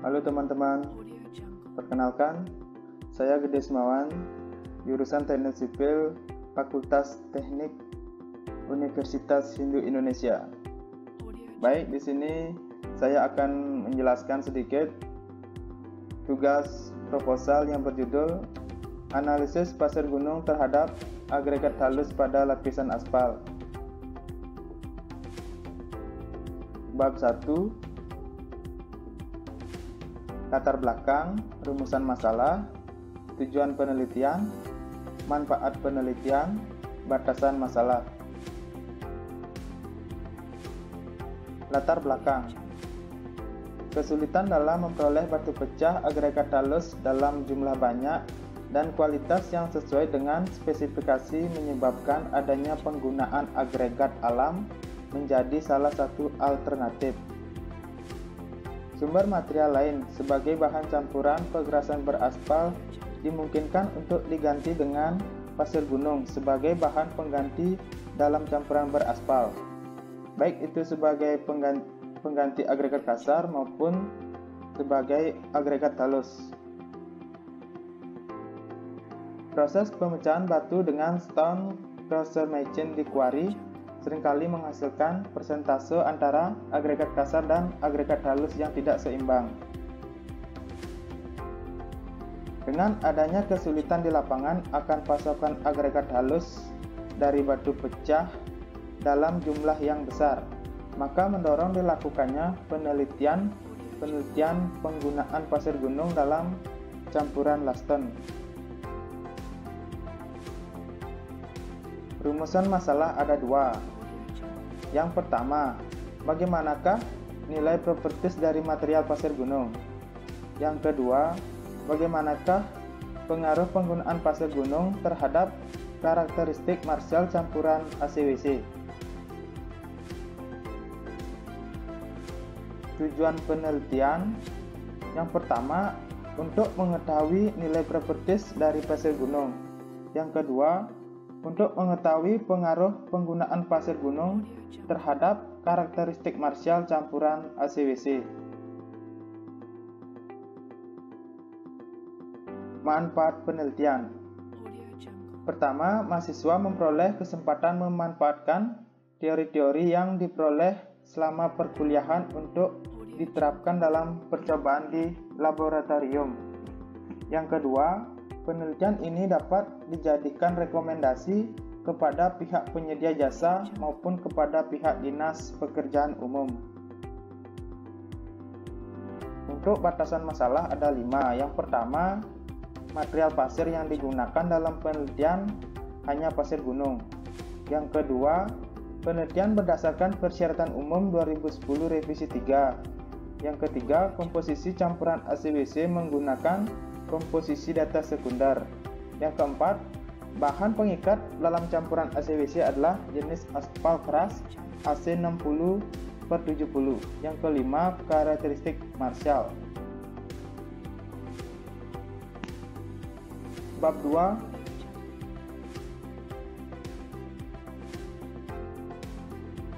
Halo teman-teman, perkenalkan, saya Gede Semawan, jurusan Teknik Sipil, Fakultas Teknik Universitas Hindu Indonesia. Baik, di sini saya akan menjelaskan sedikit tugas proposal yang berjudul Analisis pasir gunung terhadap agregat halus pada lapisan aspal. Bab 1, latar belakang, rumusan masalah, tujuan penelitian, manfaat penelitian, batasan masalah. Latar belakang. Kesulitan dalam memperoleh batu pecah agregat halus dalam jumlah banyak dan kualitas yang sesuai dengan spesifikasi menyebabkan adanya penggunaan agregat alam menjadi salah satu alternatif. Sumber material lain sebagai bahan campuran pegerasan beraspal dimungkinkan untuk diganti dengan pasir gunung sebagai bahan pengganti dalam campuran beraspal, baik itu sebagai pengganti agregat kasar maupun sebagai agregat halus. Proses pemecahan batu dengan stone crusher machine di kuari seringkali menghasilkan persentase antara agregat kasar dan agregat halus yang tidak seimbang. Dengan adanya kesulitan di lapangan akan pasokan agregat halus dari batu pecah dalam jumlah yang besar, maka mendorong dilakukannya penelitian penggunaan pasir gunung dalam campuran laston. Rumusan masalah ada dua. Yang pertama, bagaimanakah nilai properties dari material pasir gunung? Yang kedua, bagaimanakah pengaruh penggunaan pasir gunung terhadap karakteristik Marshall campuran ACWC? Tujuan penelitian. Yang pertama, untuk mengetahui nilai properties dari pasir gunung. Yang kedua, untuk mengetahui pengaruh penggunaan pasir gunung terhadap karakteristik Marshall campuran ACWC. Manfaat penelitian. Pertama, mahasiswa memperoleh kesempatan memanfaatkan teori-teori yang diperoleh selama perkuliahan untuk diterapkan dalam percobaan di laboratorium. Yang kedua, penelitian ini dapat dijadikan rekomendasi kepada pihak penyedia jasa maupun kepada pihak dinas pekerjaan umum. Untuk batasan masalah ada 5. Yang pertama, material pasir yang digunakan dalam penelitian hanya pasir gunung. Yang kedua, penelitian berdasarkan Persyaratan Umum 2010 Revisi 3. Yang ketiga, komposisi campuran ACWC menggunakan komposisi data sekunder. Yang keempat, bahan pengikat dalam campuran ACWC adalah jenis aspal keras AC 60/70. Yang kelima, karakteristik Marshall. Bab 2,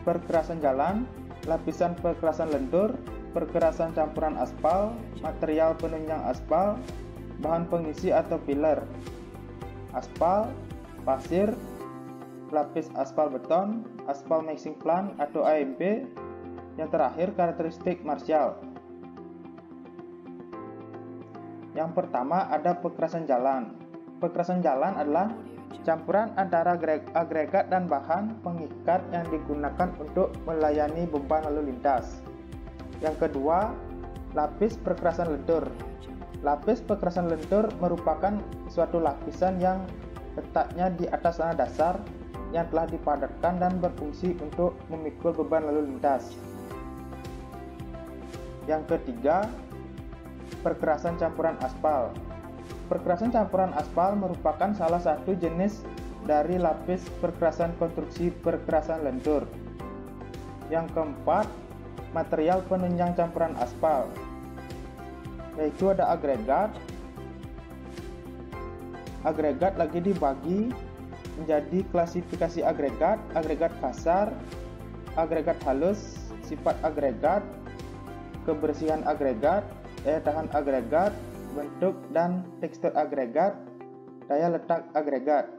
perkerasan jalan, lapisan perkerasan lentur, perkerasan campuran aspal, material penunjang aspal, bahan pengisi atau filler, aspal, pasir, lapis aspal beton, aspal mixing plant atau AMP. Yang terakhir, karakteristik Marshall. Yang pertama ada perkerasan jalan. Perkerasan jalan adalah campuran antara agregat dan bahan pengikat yang digunakan untuk melayani beban lalu lintas. Yang kedua, lapis perkerasan lentur. Lapis perkerasan lentur merupakan suatu lapisan yang letaknya di atas tanah dasar yang telah dipadatkan dan berfungsi untuk memikul beban lalu lintas. Yang ketiga, perkerasan campuran aspal. Perkerasan campuran aspal merupakan salah satu jenis dari lapis perkerasan konstruksi perkerasan lentur. Yang keempat, material penunjang campuran aspal, yaitu ada agregat. Agregat lagi dibagi menjadi klasifikasi agregat, agregat kasar, agregat halus, sifat agregat, kebersihan agregat, daya tahan agregat, bentuk dan tekstur agregat, daya letak agregat.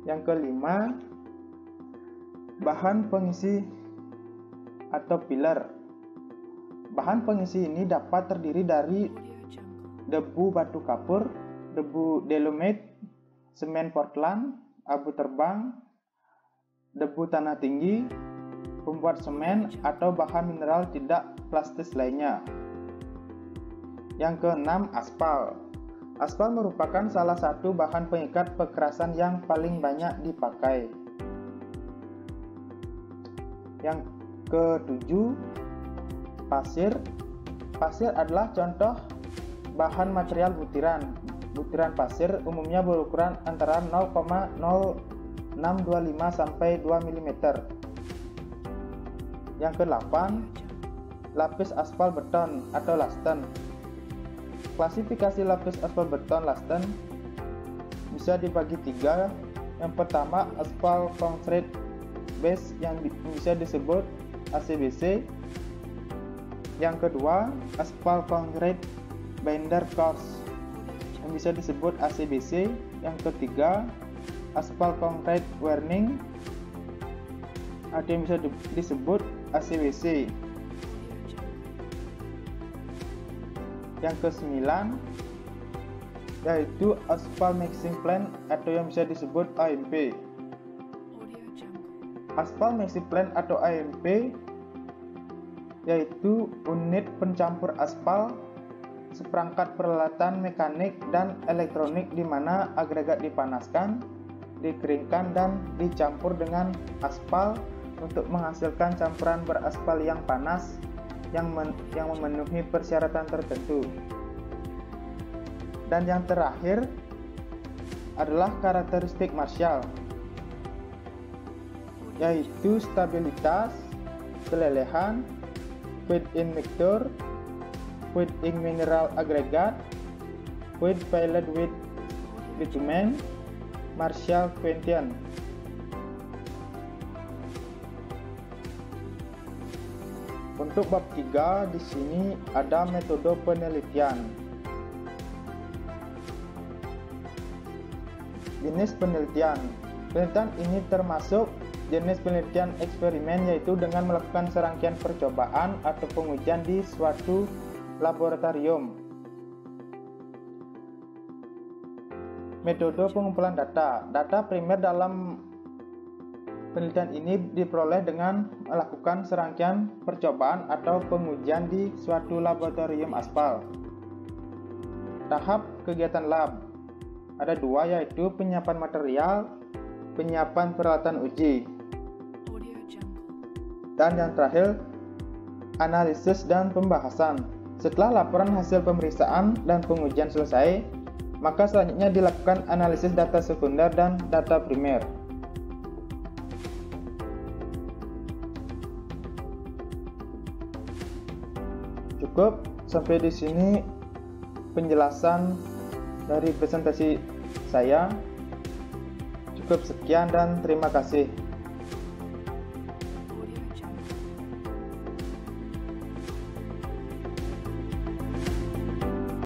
Yang kelima, bahan pengisi atau filler. Bahan pengisi ini dapat terdiri dari debu batu kapur, debu dolomite, semen Portland, abu terbang, debu tanah tinggi, pembuat semen atau bahan mineral tidak plastis lainnya. Yang keenam, aspal. Aspal merupakan salah satu bahan pengikat pekerasan yang paling banyak dipakai. Yang ketujuh, pasir. Pasir adalah contoh bahan material butiran. Butiran pasir umumnya berukuran antara 0,0625 sampai 2 mm. Yang ke-8, lapis aspal beton atau lasten. Klasifikasi lapis aspal beton lasten bisa dibagi 3. Yang pertama, aspal concrete base yang bisa disebut ACBC. Yang kedua, aspal concrete binder course yang bisa disebut ACBC. Yang ketiga, aspal concrete warning atau yang bisa disebut ACBC. Yang ke-9 yaitu aspal mixing plant atau yang bisa disebut AMP. Aspal mixing plant atau AMP yaitu unit pencampur aspal, seperangkat peralatan mekanik dan elektronik di mana agregat dipanaskan, dikeringkan dan dicampur dengan aspal untuk menghasilkan campuran beraspal yang panas yang memenuhi persyaratan tertentu. Dan yang terakhir adalah karakteristik Marshall, yaitu stabilitas, kelelehan, weight in mixture, weight in mineral agregat, weight pilot with bitumen, Marshall quotient. Untuk bab 3 di sini ada metode penelitian. Jenis penelitian. Penelitian ini termasuk jenis penelitian eksperimen, yaitu dengan melakukan serangkaian percobaan atau pengujian di suatu laboratorium. Metode pengumpulan data. Data primer dalam penelitian ini diperoleh dengan melakukan serangkaian percobaan atau pengujian di suatu laboratorium aspal. Tahap kegiatan lab ada 2, yaitu penyiapan material, penyiapan peralatan uji. Dan yang terakhir, analisis dan pembahasan. Setelah laporan hasil pemeriksaan dan pengujian selesai, maka selanjutnya dilakukan analisis data sekunder dan data primer. Cukup sampai di sini penjelasan dari presentasi saya. Cukup sekian dan terima kasih.